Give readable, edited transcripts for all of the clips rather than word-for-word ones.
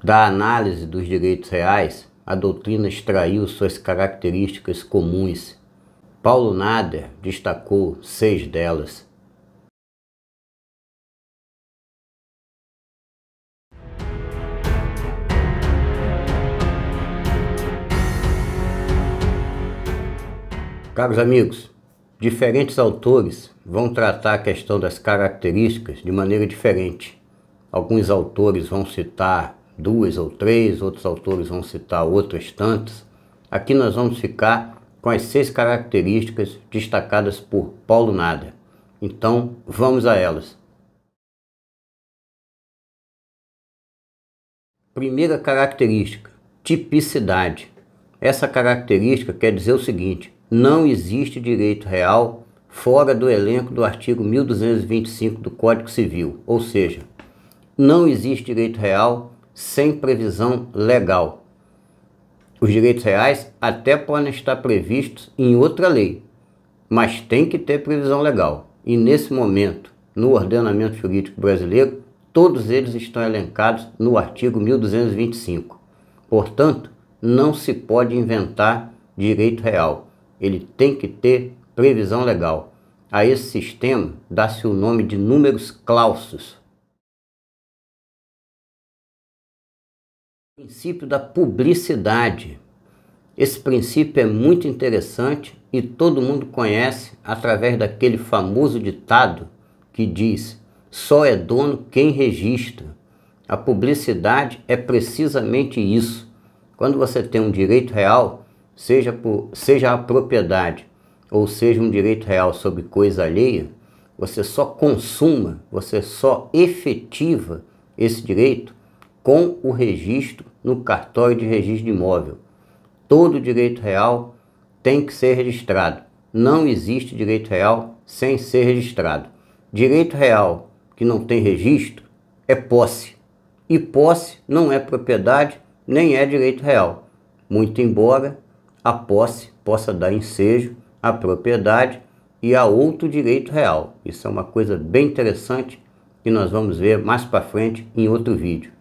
da análise dos direitos reais, a doutrina extraiu suas características comuns. Paulo Nader destacou 6 delas. Caros amigos, diferentes autores vão tratar a questão das características de maneira diferente. Alguns autores vão citar 2 ou 3, outros autores vão citar outras tantas. Aqui nós vamos ficar com as 6 características destacadas por Paulo Nader. Então, vamos a elas. Primeira característica, tipicidade. Essa característica quer dizer o seguinte: não existe direito real fora do elenco do artigo 1225 do Código Civil, ou seja, não existe direito real sem previsão legal. Os direitos reais até podem estar previstos em outra lei, mas tem que ter previsão legal. E nesse momento, no ordenamento jurídico brasileiro, todos eles estão elencados no artigo 1225. Portanto, não se pode inventar direito real. Ele tem que ter previsão legal. A esse sistema dá-se o nome de números clausus. Princípio da publicidade. Esse princípio é muito interessante e todo mundo conhece através daquele famoso ditado que diz: só é dono quem registra. A publicidade é precisamente isso. Quando você tem um direito real, seja a propriedade ou seja um direito real sobre coisa alheia, você só consuma, você só efetiva esse direito com o registro no cartório de registro de imóvel. Todo direito real tem que ser registrado. Não existe direito real sem ser registrado. Direito real que não tem registro é posse. E posse não é propriedade, nem é direito real. Muito embora a posse possa dar ensejo à propriedade e a outro direito real. Isso é uma coisa bem interessante que nós vamos ver mais para frente em outro vídeo.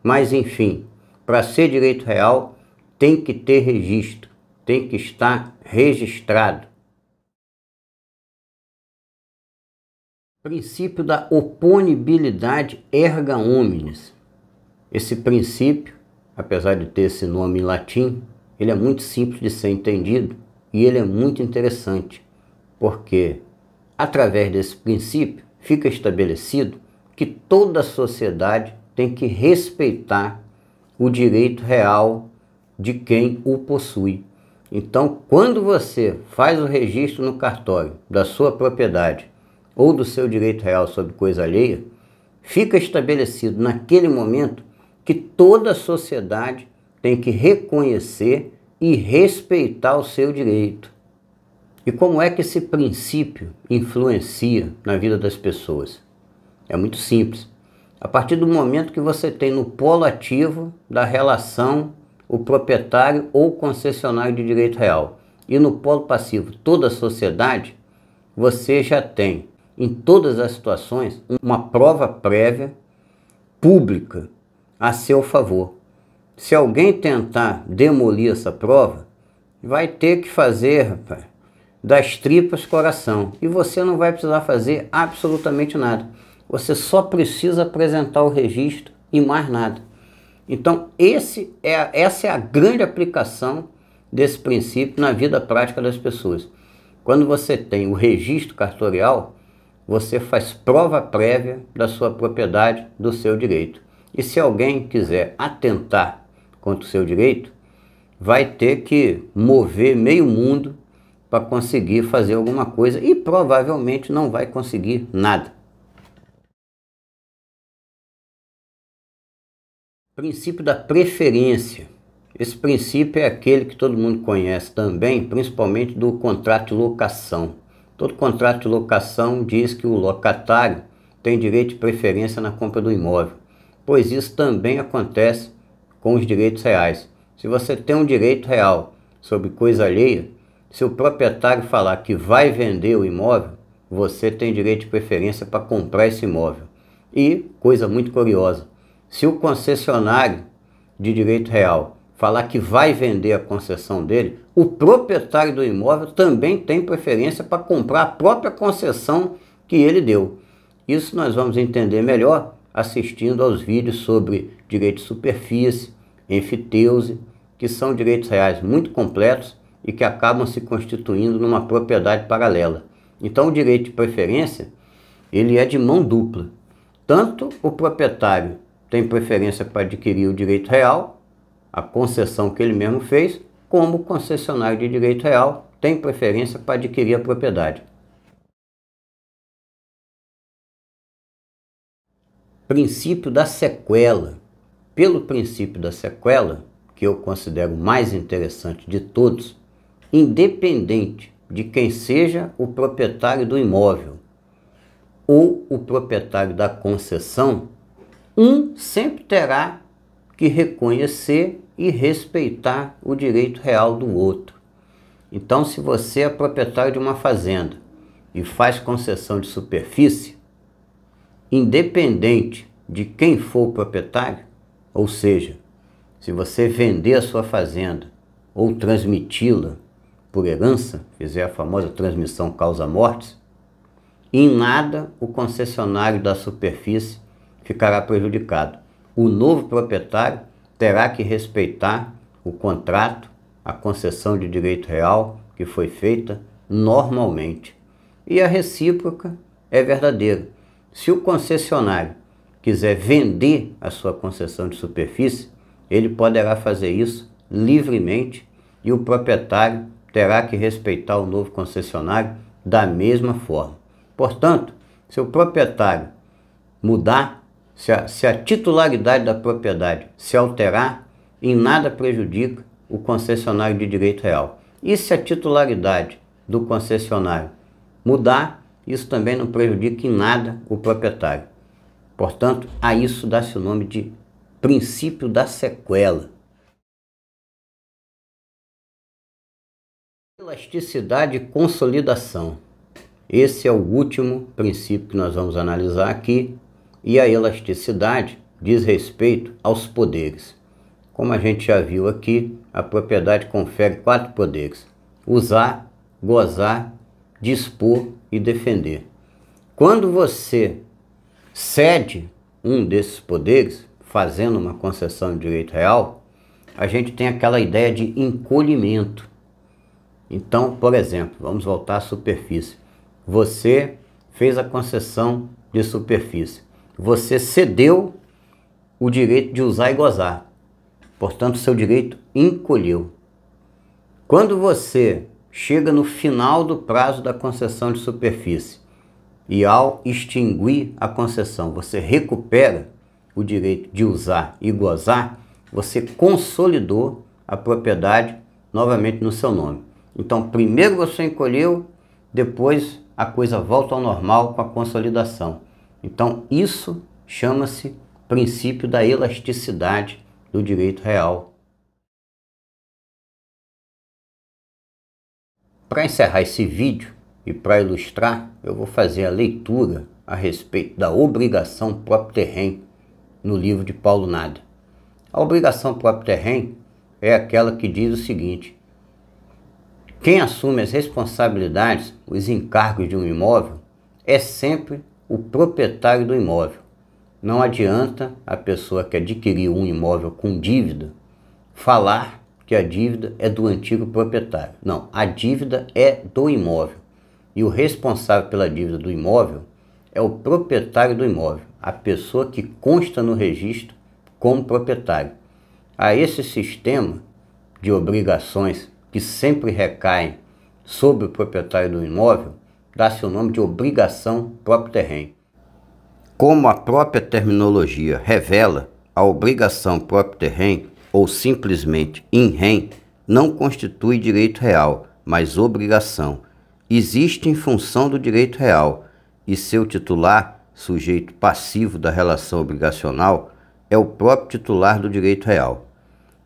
Mas enfim, para ser direito real tem que ter registro, tem que estar registrado. Princípio da oponibilidade erga omnes. Esse princípio, apesar de ter esse nome em latim, ele é muito simples de ser entendido e ele é muito interessante, porque através desse princípio fica estabelecido que toda a sociedade tem que respeitar o direito real de quem o possui. Então, quando você faz o registro no cartório da sua propriedade ou do seu direito real sobre coisa alheia, fica estabelecido naquele momento que toda a sociedade tem que reconhecer e respeitar o seu direito. E como é que esse princípio influencia na vida das pessoas? É muito simples. A partir do momento que você tem no polo ativo da relação o proprietário ou concessionário de direito real e no polo passivo toda a sociedade, você já tem em todas as situações uma prova prévia pública a seu favor. Se alguém tentar demolir essa prova, vai ter que fazer, rapaz, das tripas coração. E você não vai precisar fazer absolutamente nada. Você só precisa apresentar o registro e mais nada. Então, essa é a grande aplicação desse princípio na vida prática das pessoas. Quando você tem o registro cartorial, você faz prova prévia da sua propriedade, do seu direito. E se alguém quiser atentar contra o seu direito, vai ter que mover meio mundo para conseguir fazer alguma coisa e provavelmente não vai conseguir nada. Princípio da preferência. Esse princípio é aquele que todo mundo conhece também, principalmente do contrato de locação. Todo contrato de locação diz que o locatário tem direito de preferência na compra do imóvel, pois isso também acontece com os direitos reais. Se você tem um direito real sobre coisa alheia, se o proprietário falar que vai vender o imóvel, você tem direito de preferência para comprar esse imóvel. E, coisa muito curiosa, se o concessionário de direito real falar que vai vender a concessão dele, o proprietário do imóvel também tem preferência para comprar a própria concessão que ele deu. Isso nós vamos entender melhor assistindo aos vídeos sobre direito de superfície, enfiteuse, que são direitos reais muito completos e que acabam se constituindo numa propriedade paralela. Então o direito de preferência, ele é de mão dupla. Tanto o proprietário tem preferência para adquirir o direito real, a concessão que ele mesmo fez, como o concessionário de direito real tem preferência para adquirir a propriedade. Princípio da sequela. Pelo princípio da sequela, que eu considero mais interessante de todos, independente de quem seja o proprietário do imóvel ou o proprietário da concessão, um sempre terá que reconhecer e respeitar o direito real do outro. Então, se você é proprietário de uma fazenda e faz concessão de superfície, independente de quem for o proprietário, ou seja, se você vender a sua fazenda ou transmiti-la por herança, fizer a famosa transmissão causa-mortes, em nada o concessionário da superfície ficará prejudicado. O novo proprietário terá que respeitar o contrato, a concessão de direito real que foi feita normalmente. E a recíproca é verdadeira. Se o concessionário quiser vender a sua concessão de superfície, ele poderá fazer isso livremente e o proprietário terá que respeitar o novo concessionário da mesma forma. Portanto, se o proprietário mudar, se a titularidade da propriedade se alterar, em nada prejudica o concessionário de direito real. E se a titularidade do concessionário mudar, isso também não prejudica em nada o proprietário. Portanto, a isso dá-se o nome de princípio da sequela. Elasticidade e consolidação. Esse é o último princípio que nós vamos analisar aqui. E a elasticidade diz respeito aos poderes. Como a gente já viu aqui, a propriedade confere 4 poderes: usar, gozar, dispor e defender. Quando você cede um desses poderes, fazendo uma concessão de direito real, a gente tem aquela ideia de encolhimento. Então, por exemplo, vamos voltar à superfície. Você fez a concessão de superfície. Você cedeu o direito de usar e gozar. Portanto, seu direito encolheu. Quando você chega no final do prazo da concessão de superfície e ao extinguir a concessão, você recupera o direito de usar e gozar, você consolidou a propriedade novamente no seu nome. Então, primeiro você encolheu, depois a coisa volta ao normal com a consolidação. Então, isso chama-se princípio da elasticidade do direito real. Para encerrar esse vídeo e para ilustrar, eu vou fazer a leitura a respeito da obrigação propter rem no livro de Paulo Nada. A obrigação propter rem é aquela que diz o seguinte: quem assume as responsabilidades, os encargos de um imóvel, é sempre o proprietário do imóvel. Não adianta a pessoa que adquiriu um imóvel com dívida falar que a dívida é do antigo proprietário. Não, a dívida é do imóvel. E o responsável pela dívida do imóvel é o proprietário do imóvel, a pessoa que consta no registro como proprietário. A esse sistema de obrigações que sempre recaem sobre o proprietário do imóvel, dá-se o nome de obrigação propter rem. Como a própria terminologia revela, a obrigação propter rem, ou simplesmente in rem, não constitui direito real, mas obrigação. Existe em função do direito real, e seu titular, sujeito passivo da relação obrigacional, é o próprio titular do direito real.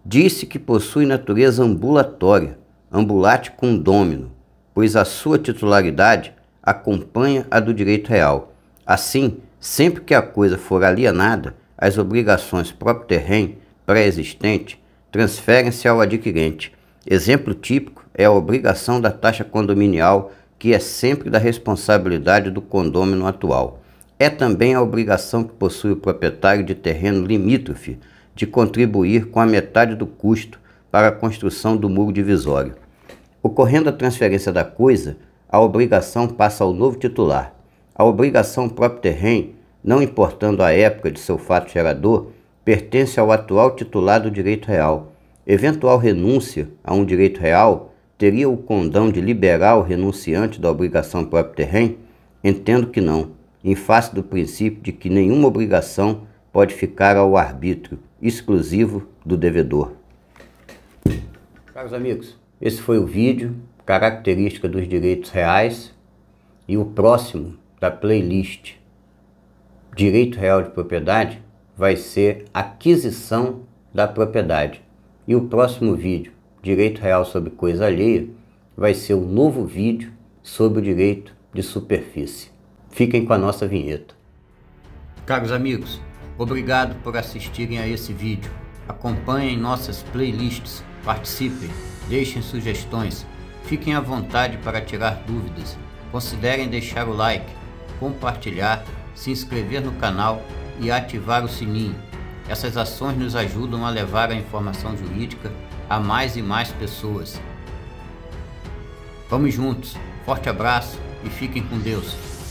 Disse que possui natureza ambulatória, ambulate condômino, pois a sua titularidade acompanha a do direito real. Assim, sempre que a coisa for alienada, as obrigações propter rem pré-existente transferem-se ao adquirente. Exemplo típico é a obrigação da taxa condominial, que é sempre da responsabilidade do condômino atual. É também a obrigação que possui o proprietário de terreno limítrofe de contribuir com a metade do custo para a construção do muro divisório. Ocorrendo a transferência da coisa, a obrigação passa ao novo titular. A obrigação próprio terreno, não importando a época de seu fato gerador, pertence ao atual titular do direito real. Eventual renúncia a um direito real teria o condão de liberar o renunciante da obrigação próprio terreno? Entendo que não, em face do princípio de que nenhuma obrigação pode ficar ao arbítrio exclusivo do devedor. Caros amigos, esse foi o vídeo Característica dos Direitos Reais, e o próximo da playlist Direito Real de Propriedade vai ser Aquisição da Propriedade. E o próximo vídeo, Direito Real sobre Coisa Alheia, vai ser um novo vídeo sobre o direito de superfície. Fiquem com a nossa vinheta. Caros amigos, obrigado por assistirem a esse vídeo. Acompanhem nossas playlists, participem, deixem sugestões, fiquem à vontade para tirar dúvidas. Considerem deixar o like, compartilhar, se inscrever no canal e ativar o sininho. Essas ações nos ajudam a levar a informação jurídica a mais e mais pessoas. Vamos juntos, forte abraço e fiquem com Deus.